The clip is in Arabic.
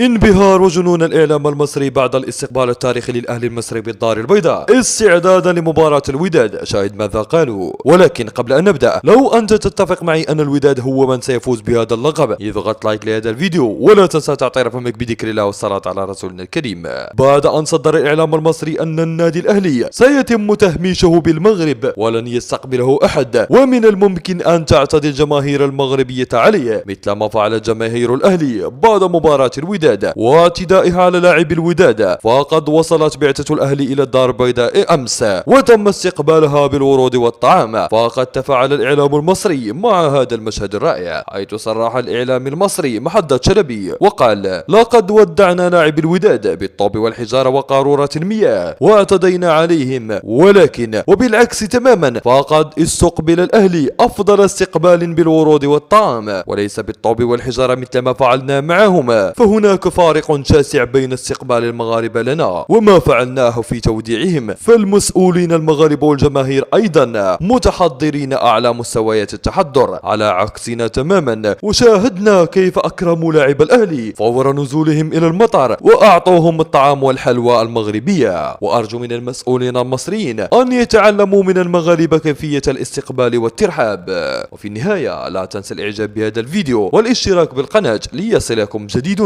انبهار وجنون الإعلام المصري بعد الاستقبال التاريخي للأهلي المصري بالدار البيضاء استعدادا لمباراة الوداد. شاهد ماذا قالوا. ولكن قبل أن نبدأ، لو أنت تتفق معي أن الوداد هو من سيفوز بهذا اللقب، اضغط لايك لهذا الفيديو ولا تنسى تعطي فمك بذكر الله والصلاة على رسولنا الكريم. بعد أن صدر الإعلام المصري أن النادي الأهلي سيتم تهميشه بالمغرب ولن يستقبله أحد، ومن الممكن أن تعتدي الجماهير المغربية عليه مثل ما فعلت جماهير الأهلي بعد مباراة الوداد واعتدائها على لاعب الوداد، فقد وصلت بعثة الأهلي إلى الدار البيضاء أمس وتم استقبالها بالورود والطعام. فقد تفاعل الإعلام المصري مع هذا المشهد الرائع، حيث صرح الإعلام المصري محمد شلبي وقال: لقد ودعنا لاعب الوداد بالطوب والحجارة وقارورة المياه واعتدينا عليهم، ولكن وبالعكس تماما، فقد استقبل الأهلي أفضل استقبال بالورود والطعام وليس بالطوب والحجارة مثل ما فعلنا معهما. فهناك فارق شاسع بين استقبال المغاربة لنا وما فعلناه في توديعهم، فالمسؤولين المغاربة والجماهير أيضا متحضرين أعلى مستويات التحضر على عكسنا تماما. وشاهدنا كيف أكرموا لاعب الأهلي فور نزولهم إلى المطار وأعطوهم الطعام والحلوى المغربية. وأرجو من المسؤولين المصريين أن يتعلموا من المغاربة كيفية الاستقبال والترحاب. وفي النهاية لا تنسى الإعجاب بهذا الفيديو والاشتراك بالقناة ليصلكم جديدنا.